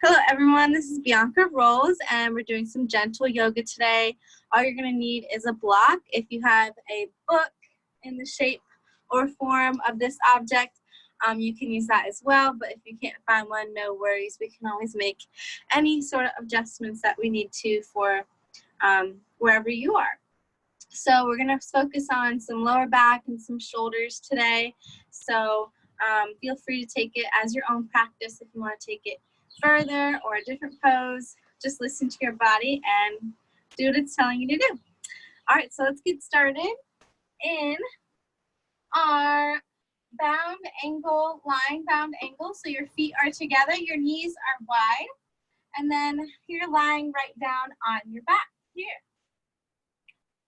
Hello everyone, this is Bianca Rolls and we're doing some gentle yoga today. All you're going to need is a block. If you have a book in the shape or form of this object, you can use that as well, but if you can't find one, no worries. We can always make any sort of adjustments that we need to for wherever you are. So we're going to focus on some lower back and some shoulders today. So feel free to take it as your own practice if you want to take it further or a different pose. Just listen to your body and do what it's telling you to do. All right, so let's get started in our bound angle, lying bound angle. So your feet are together, your knees are wide, and then you're lying right down on your back here.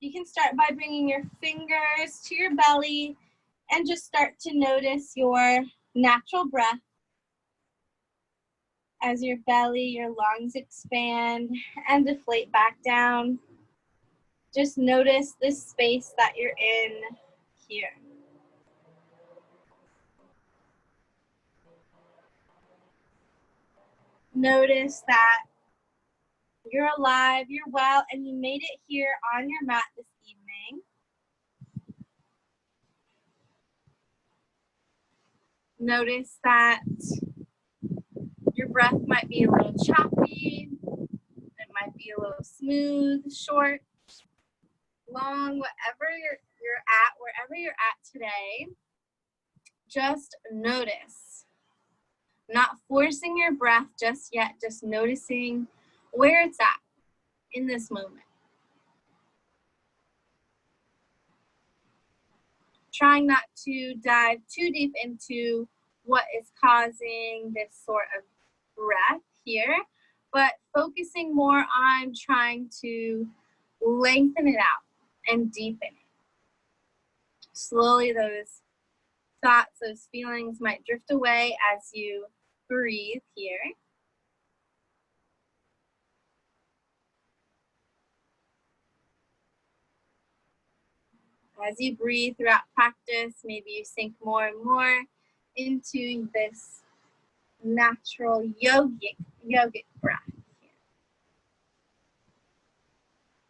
You can start by bringing your fingers to your belly and just start to notice your natural breath. As your belly, your lungs expand and deflate back down. Just notice this space that you're in here. Notice that you're alive, you're well, and you made it here on your mat this evening. Notice that your breath might be a little choppy. It might be a little smooth, short, long, whatever you're at, wherever you're at today, just notice. Not forcing your breath just yet, just noticing where it's at in this moment. Trying not to dive too deep into what is causing this sort of breath here, but focusing more on trying to lengthen it out and deepen it. Slowly those thoughts, those feelings might drift away as you breathe here. As you breathe throughout practice, maybe you sink more and more into this natural yogic breath here,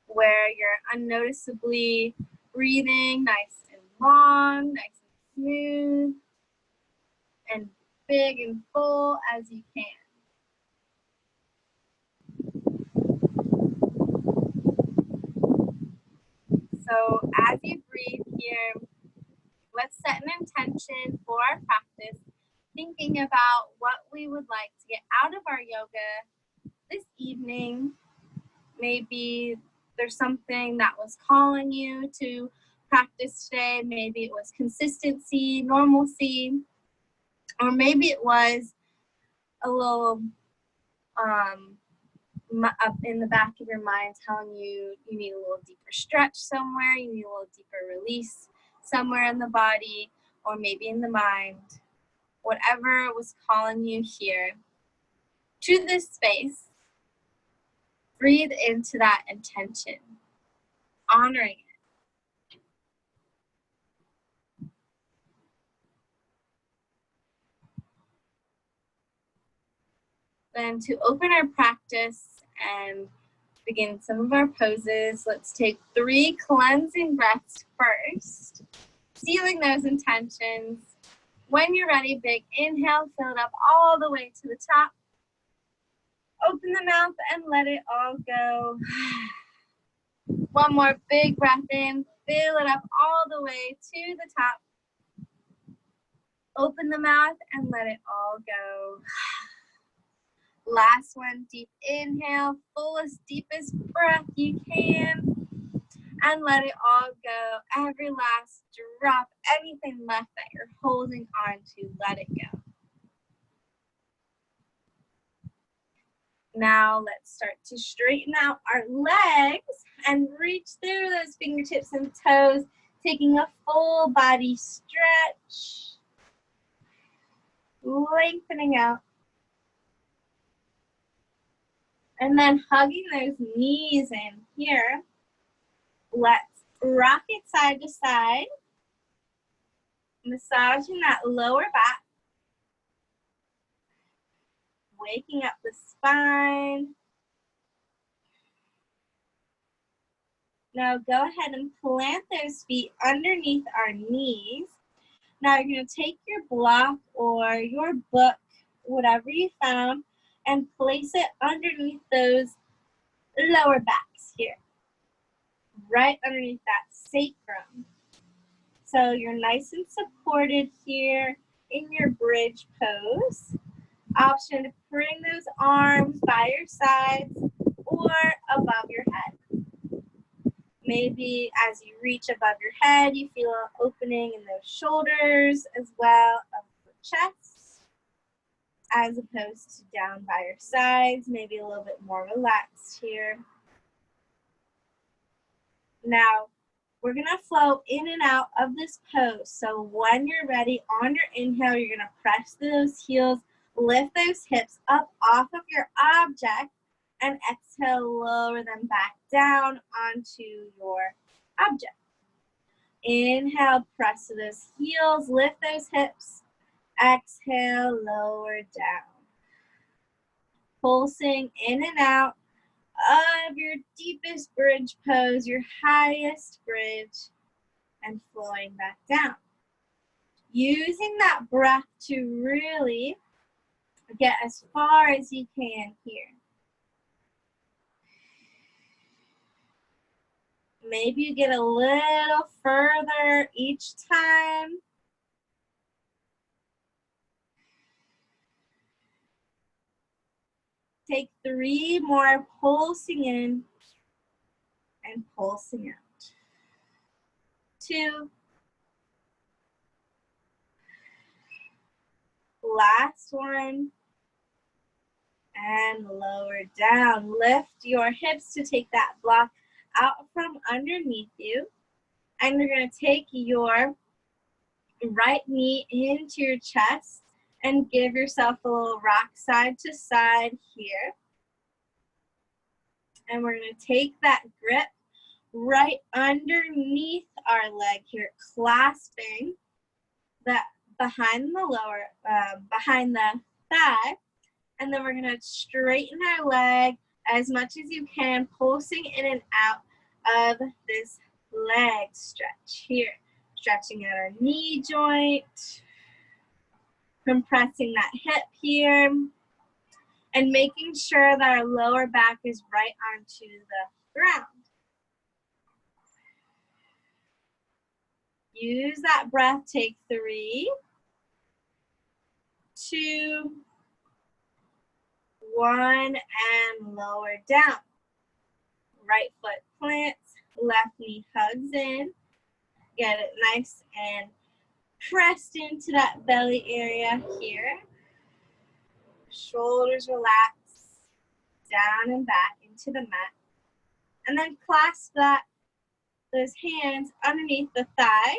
where you're unnoticeably breathing nice and long, nice and smooth, and big and full as you can. So as you breathe here, let's set an intention for our practice, thinking about what we would like to get out of our yoga this evening. Maybe there's something that was calling you to practice today. Maybe it was consistency, normalcy, or maybe it was a little up in the back of your mind telling you you need a little deeper stretch somewhere, you need a little deeper release somewhere in the body, or maybe in the mind. Whatever was calling you here to this space, breathe into that intention, honoring it. Then to open our practice and begin some of our poses, let's take 3 cleansing breaths first, sealing those intentions. When you're ready, big inhale, fill it up all the way to the top. Open the mouth and let it all go. One more big breath in, fill it up all the way to the top. Open the mouth and let it all go. Last one, deep inhale, fullest, deepest breath you can, and let it all go. Every last drop, anything left that you're holding on to, let it go. Now let's start to straighten out our legs and reach through those fingertips and toes, taking a full body stretch, lengthening out. And then hugging those knees in here. Let's rock it side to side, massaging that lower back. waking up the spine. Now go ahead and plant those feet underneath our knees. Now you're going to take your block or your book, whatever you found, and place it underneath those lower backs here, right underneath that sacrum. So you're nice and supported here in your bridge pose. Option to bring those arms by your sides or above your head. Maybe as you reach above your head, you feel an opening in those shoulders as well as the chest, as opposed to down by your sides, maybe a little bit more relaxed here. Now, we're gonna flow in and out of this pose. So when you're ready, on your inhale, you're gonna press those heels, lift those hips up off of your object, and exhale, lower them back down onto your object. Inhale, press to those heels, lift those hips. Exhale, lower down. Pulsing in and out of your deepest bridge pose, your highest bridge, and flowing back down. Using that breath to really get as far as you can here. Maybe you get a little further each time. Take 3 more, pulsing in and pulsing out. 2. Last one. And lower down. Lift your hips to take that block out from underneath you. And you're going to take your right knee into your chest and give yourself a little rock side to side here. And we're going to take that grip right underneath our leg here, clasping that behind the thigh. And then we're going to straighten our leg as much as you can, pulsing in and out of this leg stretch here. Stretching out our knee joint, compressing that hip here, and making sure that our lower back is right onto the ground. Use that breath. Take 3, 2, 1, and lower down. Right foot plants, left knee hugs in. Get it nice and pressed into that belly area here. Shoulders relax, down and back into the mat. And then clasp those hands underneath the thigh.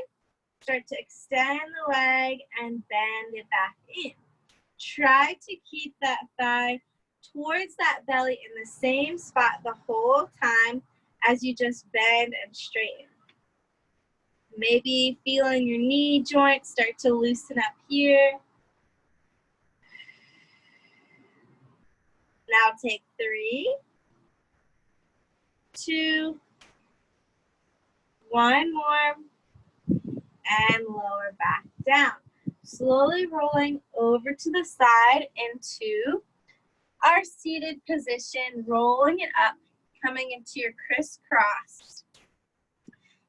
Start to extend the leg and bend it back in. Try to keep that thigh towards that belly in the same spot the whole time as you just bend and straighten. Maybe feeling your knee joint start to loosen up here. Now take 3, 2, 1 more, and lower back down. Slowly rolling over to the side into our seated position, rolling it up, coming into your crisscross.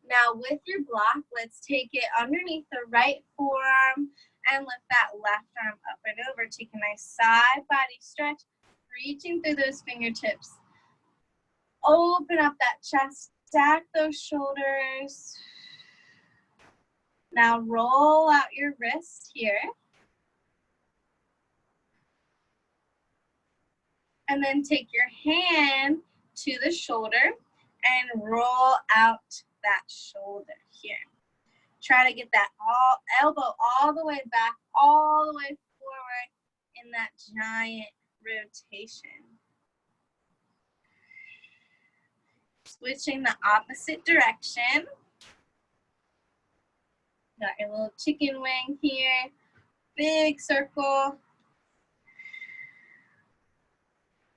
Now with your block, let's take it underneath the right forearm and lift that left arm up and over. Take a nice side body stretch, reaching through those fingertips. Open up that chest, stack those shoulders. Now roll out your wrist here. And then take your hand to the shoulder and roll out that shoulder here. Try to get that elbow all the way back, all the way forward in that giant rotation. Switching the opposite direction. Got your little chicken wing here. Big circle.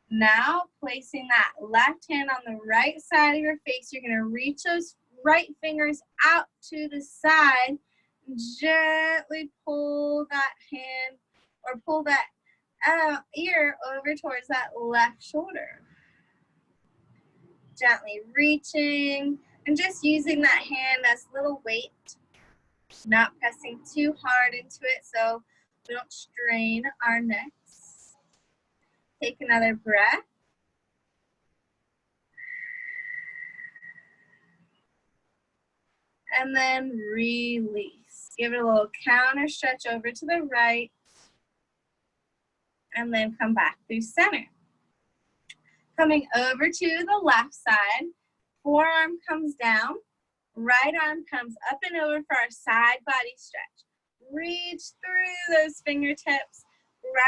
Now, placing that left hand on the right side of your face, you're going to reach those right fingers out to the side. Gently pull that hand or pull that ear over towards that left shoulder. Gently reaching and just using that hand as a little weight, not pressing too hard into it so we don't strain our necks. Take another breath. And then release. Give it a little counter stretch over to the right. And then come back through center. Coming over to the left side. Forearm comes down. Right arm comes up and over for our side body stretch. Reach through those fingertips.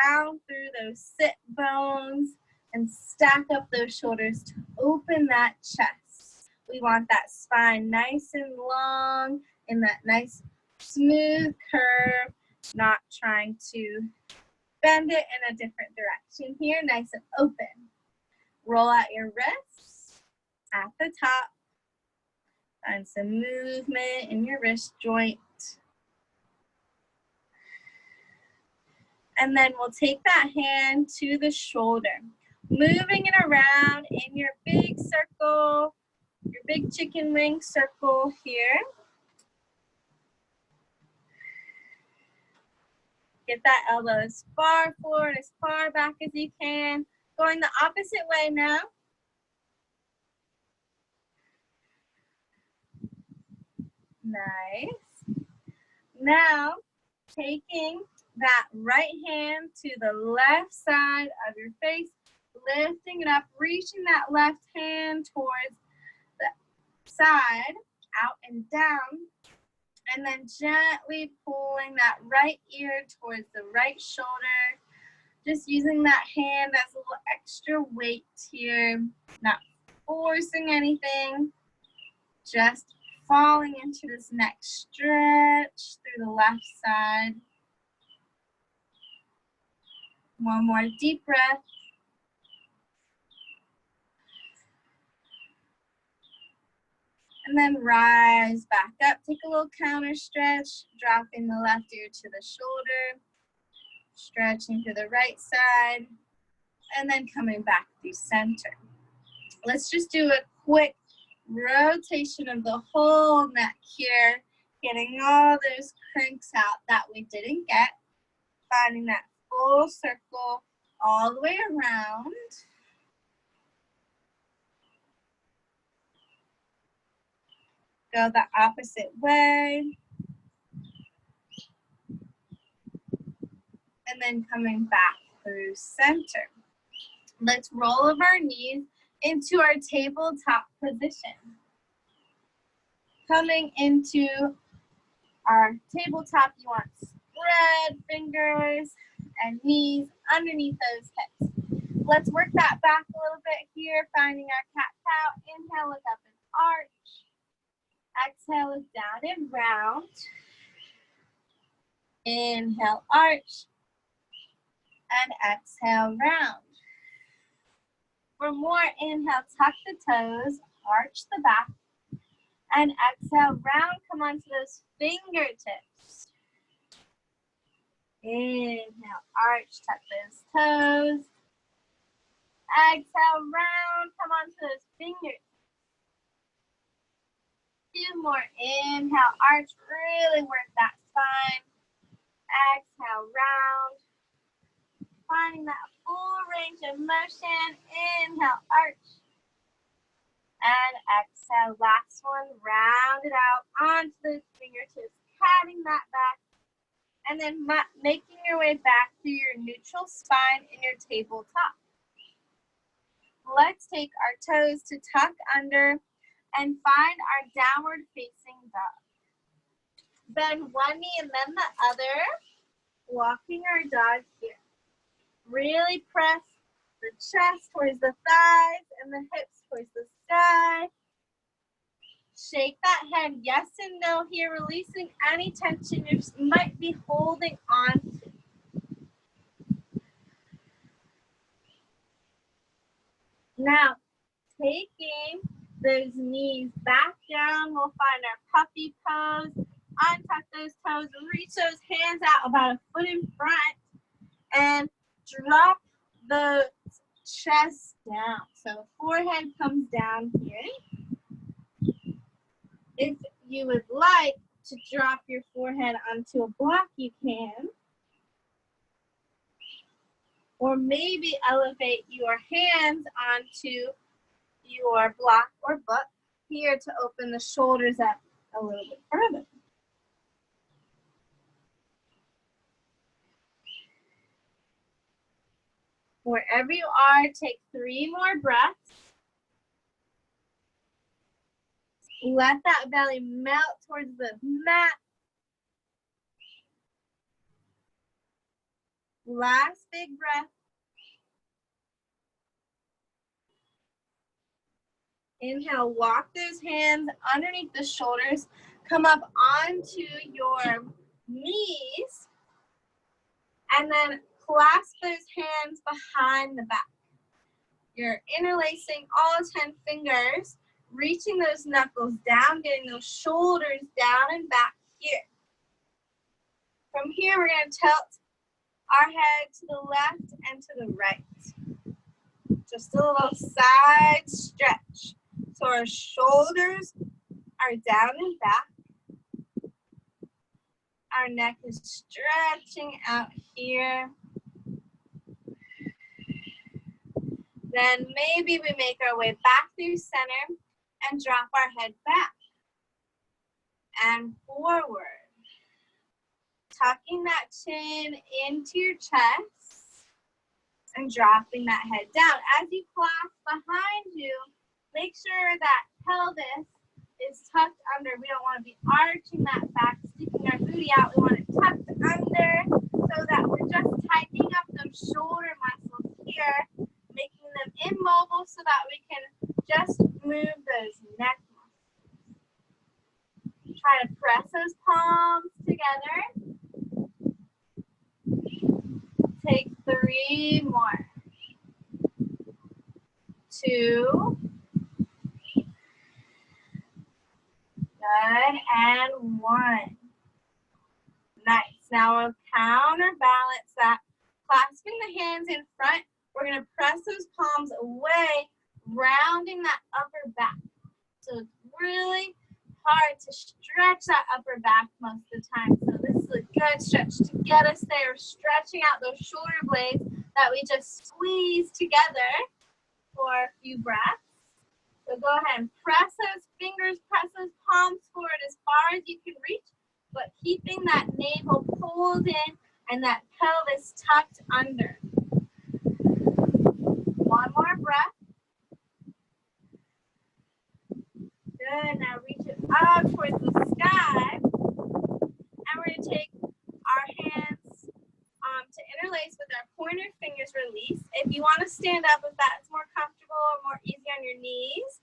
Round through those sit bones. And stack up those shoulders to open that chest. We want that spine nice and long in that nice smooth curve, not trying to bend it in a different direction here, nice and open. Roll out your wrists at the top. Find some movement in your wrist joint. And then we'll take that hand to the shoulder, moving it around in your big circle, your big chicken wing circle here. Get that elbow as far forward, as far back as you can. Going the opposite way now. Nice. Now, taking that right hand to the left side of your face, lifting it up, reaching that left hand towards the side, out and down, and then gently pulling that right ear towards the right shoulder. Just using that hand as a little extra weight here, not forcing anything, just falling into this next stretch through the left side. One more deep breath. And then rise back up. Take a little counter stretch, dropping the left ear to the shoulder, stretching to the right side, and then coming back through center. Let's just do a quick rotation of the whole neck here, getting all those cranks out that we didn't get, finding that full circle all the way around. Go the opposite way. And then coming back through center. Let's roll over our knees into our tabletop position. Coming into our tabletop, you want spread fingers and knees underneath those hips. Let's work that back a little bit here, finding our cat-cow. Inhale, look up and arch. Exhale, look down and round. Inhale, arch. And exhale, round. For more, inhale, tuck the toes, arch the back. And exhale, round, come onto those fingertips. Inhale, arch, tuck those toes. Exhale, round, come onto those fingers. Two more, inhale, arch, really work that spine. Exhale, round. Finding that full range of motion. Inhale, arch. And exhale, last one, round it out onto those fingertips, patting that back. And then making your way back to your neutral spine in your tabletop. Let's take our toes to tuck under and find our downward facing dog. Bend one knee and then the other, walking our dog here. Really press the chest towards the thighs and the hips towards the sky. Shake that head yes and no here, releasing any tension you might be holding on to. Now, taking those knees back down, we'll find our puppy pose. Untuck those toes, reach those hands out about a foot in front, and drop the chest down. So forehead comes down here. If you would like to drop your forehead onto a block, you can. Or maybe elevate your hands onto your block or book here to open the shoulders up a little bit further. Wherever you are, take 3 more breaths. Let that belly melt towards the mat. Last big breath. Inhale, walk those hands underneath the shoulders. Come up onto your knees. And then clasp those hands behind the back. You're interlacing all 10 fingers, reaching those knuckles down, getting those shoulders down and back here. From here, we're going to tilt our head to the left and to the right. Just a little side stretch. So our shoulders are down and back. Our neck is stretching out here. Then maybe we make our way back through center and drop our head back and forward. Tucking that chin into your chest and dropping that head down. As you clasp behind you, make sure that pelvis is tucked under. We don't want to be arching that back, sticking our booty out. We want it tucked under so that we're just tightening up those shoulder muscles here, making them immobile so that we can just move those neck muscles. Try to press those palms together. Take 3 more. 2. Good, and 1. Nice. Now we'll counterbalance that. Clasping the hands in front, we're going to press those palms away, rounding that upper back. So it's really hard to stretch that upper back most of the time. So this is a good stretch to get us there, stretching out those shoulder blades that we just squeeze together for a few breaths. So go ahead and press those fingers, press those palms forward as far as you can reach, but keeping that navel pulled in and that pelvis tucked under. 1 more breath. Good. Now reach it up towards the sky. And we're going to take our hands to interlace with our pointer fingers release. If you want to stand up, if that's more comfortable or more easy on your knees,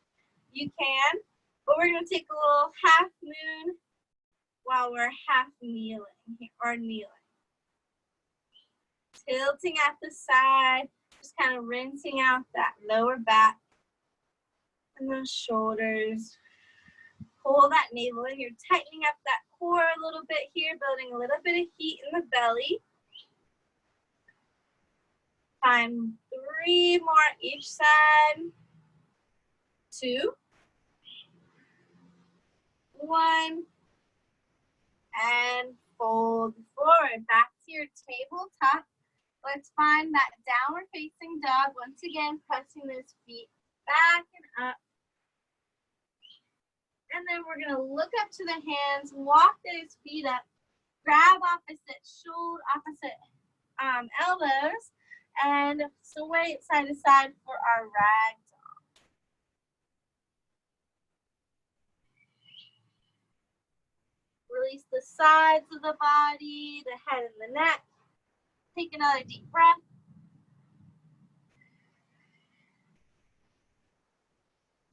you can. But we're going to take a little half moon while we're half kneeling or kneeling. Tilting at the side, just kind of rinsing out that lower back and those shoulders. Pull that navel in. You're tightening up that core a little bit here, building a little bit of heat in the belly. Time 3 more each side. 2. 1. And fold forward. Back to your tabletop. Let's find that downward facing dog. Once again, pressing those feet back and up. And then we're going to look up to the hands, walk those feet up, grab opposite shoulder, elbows, and sway it side to side for our ragdoll. Release the sides of the body, the head and the neck. Take another deep breath.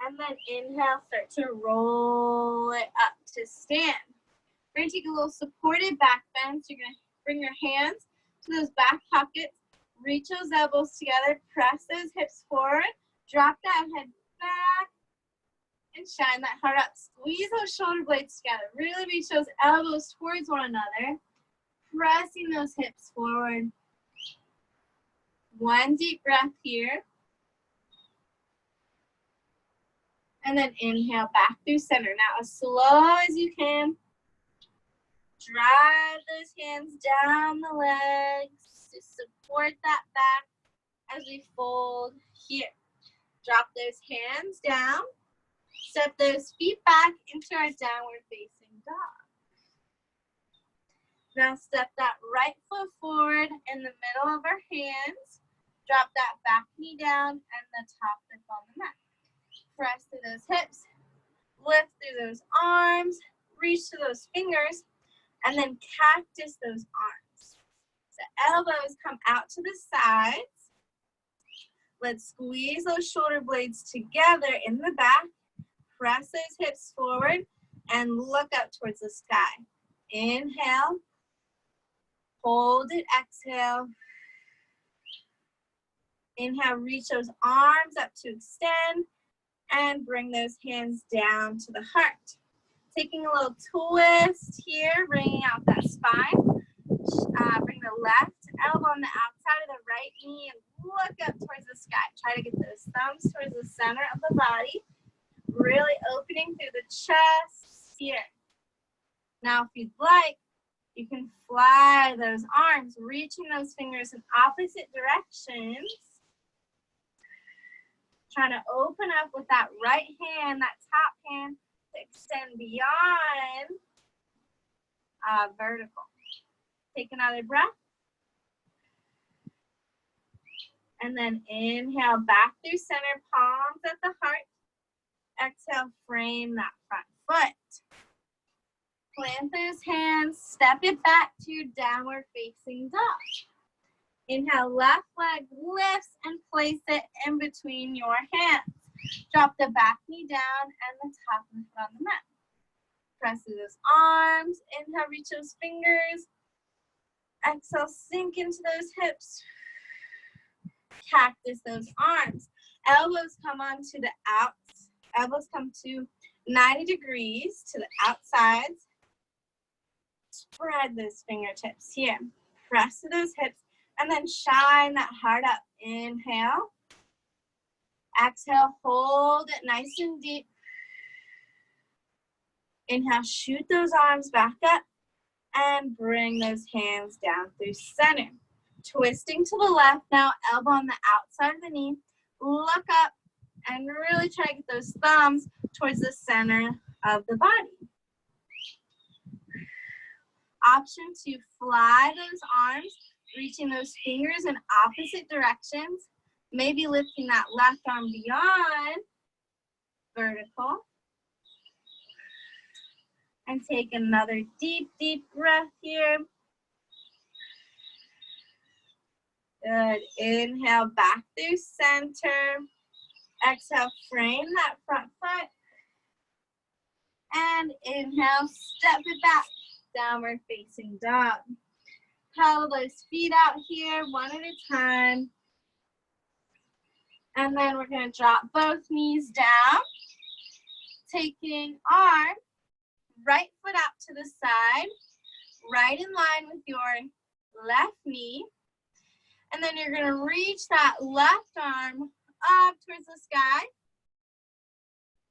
And then inhale, start to roll it up to stand. We're going to take a little supported back bend. So you're going to bring your hands to those back pockets. Reach those elbows together. Press those hips forward. Drop that head back and shine that heart up. Squeeze those shoulder blades together. Really reach those elbows towards one another. Pressing those hips forward. One deep breath here. And then inhale back through center. Now as slow as you can. Drive those hands down the legs to support that back as we fold here. Drop those hands down. Step those feet back into our downward facing dog. Now step that right foot forward in the middle of our hands. Drop that back knee down and the top hip on the mat. Press through those hips. Lift through those arms. Reach to those fingers. And then cactus those arms. The elbows come out to the sides. Let's squeeze those shoulder blades together in the back. Press those hips forward and look up towards the sky. Inhale. Hold it, exhale. Inhale, reach those arms up to extend and bring those hands down to the heart. Taking a little twist here, bringing out that spine. Bring the left elbow on the outside of the right knee and look up towards the sky. Try to get those thumbs towards the center of the body. Really opening through the chest here. Now, if you'd like, you can fly those arms, reaching those fingers in opposite directions. Trying to open up with that right hand, that top hand, to extend beyond vertical. Take another breath. And then inhale back through center, palms at the heart. Exhale, frame that front foot. Plant those hands, step it back to your downward facing dog. Inhale, left leg lifts and place it in between your hands. Drop the back knee down and the top of the foot on the mat. Press through those arms. Inhale, reach those fingers. Exhale, sink into those hips. Cactus those arms. Elbows come onto the outs. Elbows come to 90 degrees to the outsides. Spread those fingertips here. Press to those hips and then shine that heart up. Inhale. Exhale, hold it nice and deep. Inhale, shoot those arms back up and bring those hands down through center. Twisting to the left now, elbow on the outside of the knee. Look up and really try to get those thumbs towards the center of the body. Option to fly those arms, reaching those fingers in opposite directions. Maybe lifting that left arm beyond vertical. And take another deep, deep breath here. Good. Inhale back through center. Exhale, frame that front foot. And inhale, step it back. Downward facing dog. Pedal those feet out here one at a time. And then we're going to drop both knees down. Taking arm, right foot out to the side, right in line with your left knee. And then you're going to reach that left arm up towards the sky.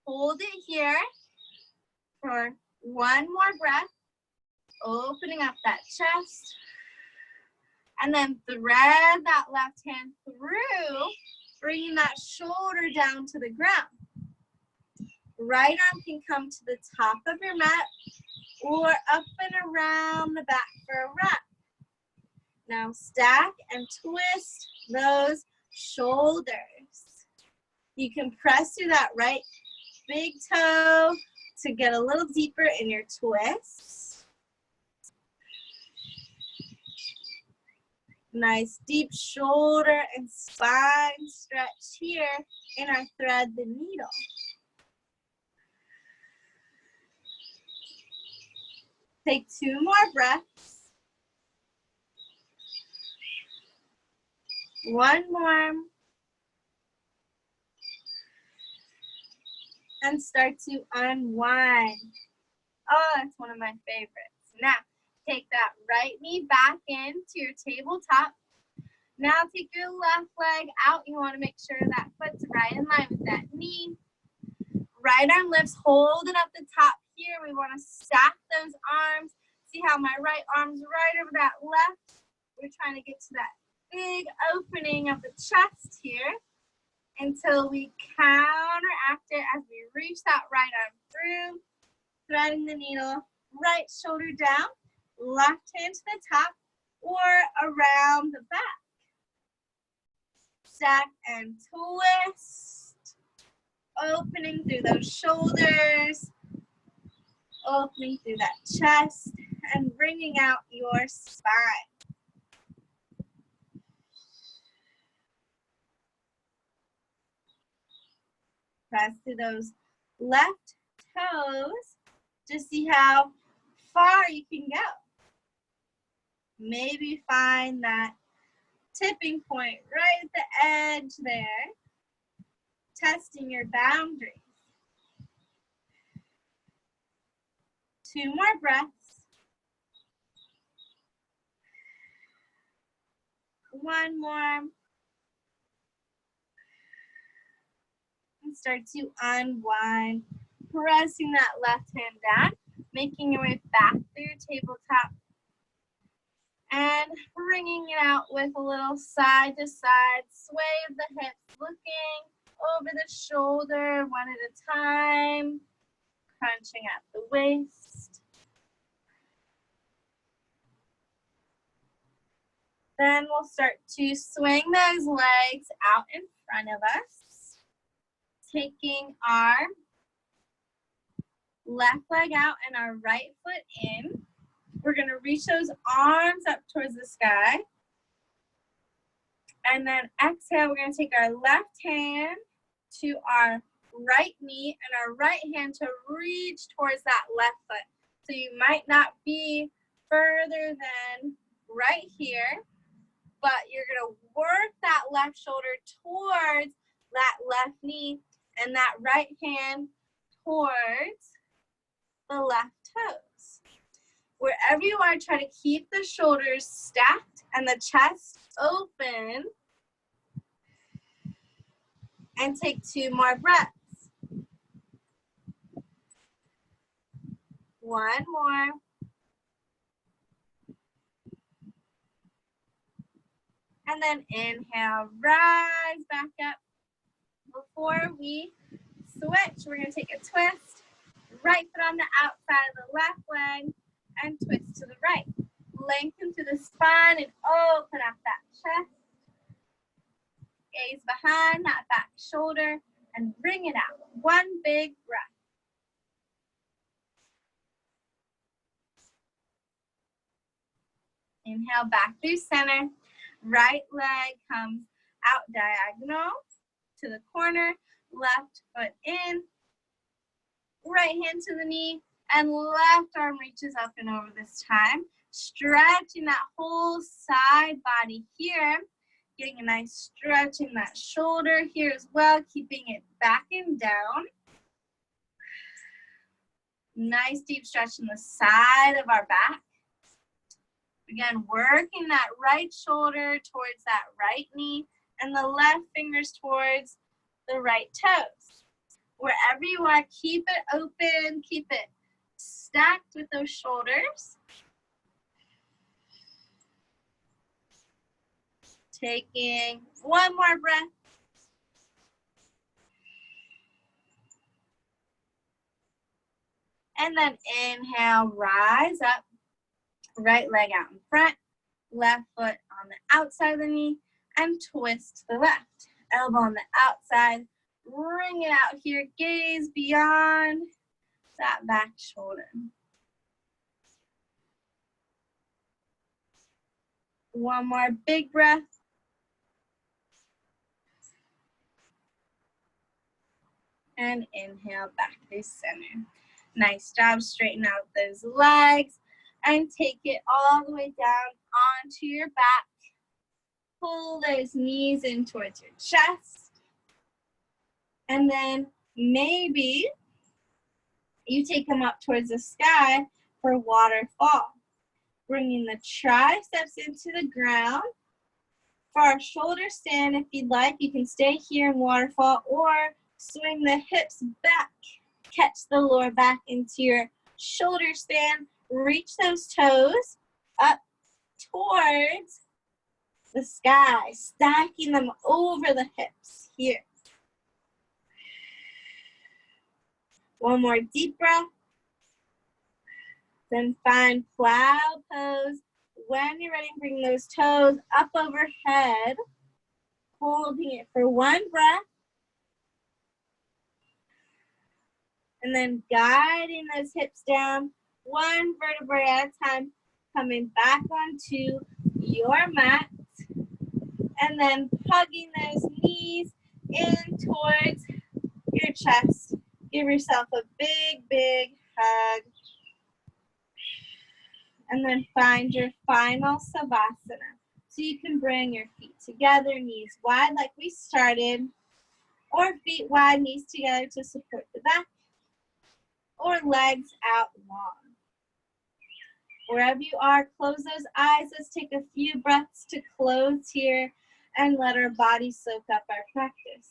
Hold it here for one more breath. Opening up that chest. And then thread that left hand through, bringing that shoulder down to the ground. Right arm can come to the top of your mat or up and around the back for a wrap. Now stack and twist those shoulders. You can press through that right big toe to get a little deeper in your twist. Nice deep shoulder and spine stretch here in our thread the needle. Take 2 more breaths. One more. and start to unwind. Oh, that's one of my favorites. Now, take that right knee back into your tabletop. Now take your left leg out. You want to make sure that foot's right in line with that knee. Right arm lifts, holding up the top here. We want to stack those arms. See how my right arm's right over that left. We're trying to get to that big opening of the chest here until we counteract it as we reach that right arm through, threading the needle, right shoulder down, left hand to the top or around the back. Stack and twist, opening through those shoulders, opening through that chest, and bringing out your spine. Press to those left toes to see how far you can go. Maybe find that tipping point right at the edge there, testing your boundaries. 2 more breaths. 1 more. And start to unwind, pressing that left hand down, making your way back through your tabletop, and bringing it out with a little side to side sway of the hips, looking over the shoulder one at a time, crunching at the waist. Then we'll start to swing those legs out in front of us, taking our left leg out and our right foot in. We're going to reach those arms up towards the sky. And then exhale, we're going to take our left hand to our right knee and our right hand to reach towards that left foot. So you might not be further than right here, but you're going to work that left shoulder towards that left knee and that right hand towards the left toes. Wherever you are, try to keep the shoulders stacked and the chest open. And take 2 more breaths. 1 more. And then inhale, rise back up. Before we switch, we're going to take a twist. Right foot on the outside of the left leg and twist to the right. Lengthen through the spine and open up that chest. Gaze behind that back shoulder and bring it out. 1 big breath. Inhale back through center. Right leg comes out diagonal to the corner. Left foot in. Right hand to the knee. And left arm reaches up and over this time. Stretching that whole side body here. Getting a nice stretch in that shoulder here as well. Keeping it back and down. Nice deep stretch in the side of our back. Again, working that right shoulder towards that right knee and the left fingers towards the right toes. Wherever you are, keep it open, keep it stacked with those shoulders. Taking 1 more breath. And then inhale, rise up. Right leg out in front, left foot on the outside of the knee, and twist to the left. Elbow on the outside, bring it out here, gaze beyond that back shoulder. 1 more big breath. And inhale back to center. Nice job, straighten out those legs. And take it all the way down onto your back. Pull those knees in towards your chest. And then maybe you take them up towards the sky for waterfall. Bringing the triceps into the ground. For our shoulder stand, if you'd like, you can stay here in waterfall or swing the hips back. Catch the lower back into your shoulder stand. Reach those toes up towards the sky, stacking them over the hips here. One more deep breath. Then find cloud pose. When you're ready, bring those toes up overhead, holding it for one breath. And then guiding those hips down, one vertebrae at a time, coming back onto your mat. And then hugging those knees in towards your chest. Give yourself a big, big hug. And then find your final savasana. So you can bring your feet together, knees wide like we started, or feet wide, knees together to support the back, or legs out long. Wherever you are, close those eyes. Let's take a few breaths to close here and let our body soak up our practice.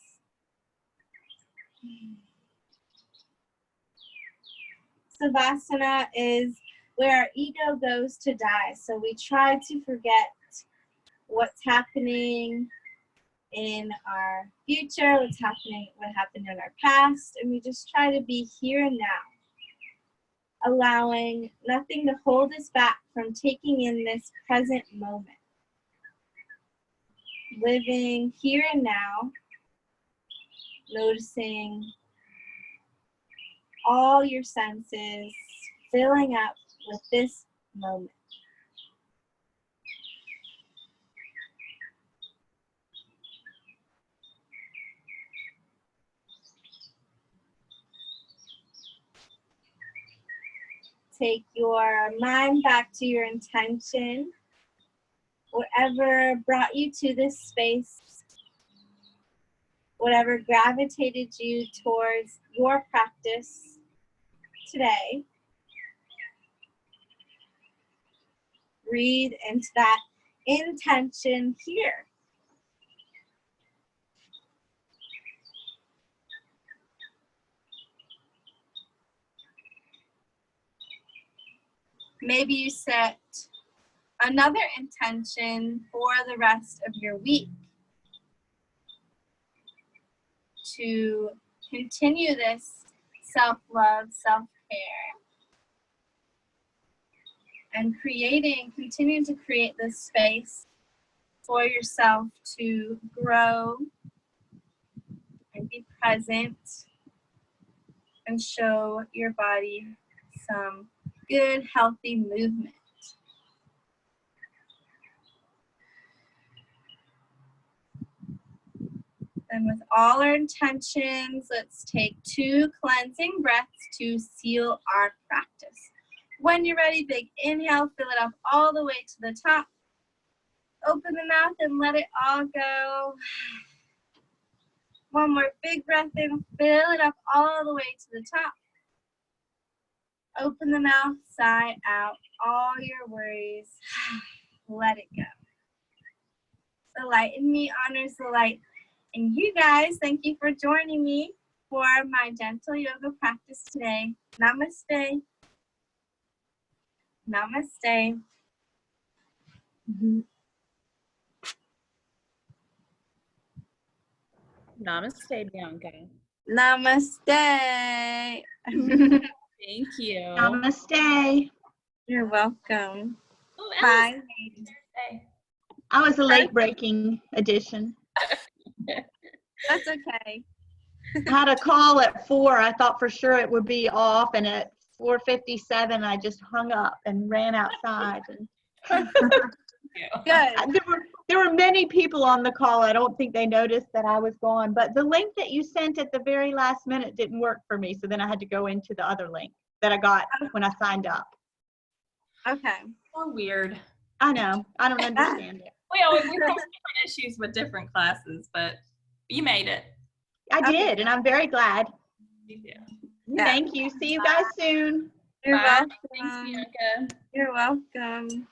Savasana is where our ego goes to die. So we try to forget what's happening in our future, what happened in our past, and we just try to be here and now, allowing nothing to hold us back from taking in this present moment. Living here and now, noticing all your senses, filling up with this moment. Take your mind back to your intention, whatever brought you to this space, whatever gravitated you towards your practice today. Breathe into that intention here. Maybe you set another intention for the rest of your week to continue this self-love, self-care, and continuing to create this space for yourself to grow and be present and show your body some good, healthy movement. And with all our intentions, let's take 2 cleansing breaths to seal our practice. When you're ready, big inhale, fill it up all the way to the top. Open the mouth and let it all go. One more big breath in, fill it up all the way to the top. Open the mouth, sigh out all your worries. Let it go. The light in me honors the light in you guys. Thank you for joining me for my gentle yoga practice today. Namaste. Namaste. Namaste, Bianca. Namaste. Thank you. Namaste. You're welcome. Oh, Bye. I was a late breaking edition. That's okay. I had a call at 4. I thought for sure it would be off, and at 4:57 I just hung up and ran outside. And Good. there were many people on the call. I don't think they noticed that I was gone, but the link that you sent at the very last minute didn't work for me, so then I had to go into the other link that I got when I signed up. Okay. So weird. I know. I don't understand it. We have different issues with different classes, but you made it. I did, and I'm very glad. You too. Yeah. Thank you. See you guys soon. You're Bye. welcome. Thanks, Bianca. You're welcome.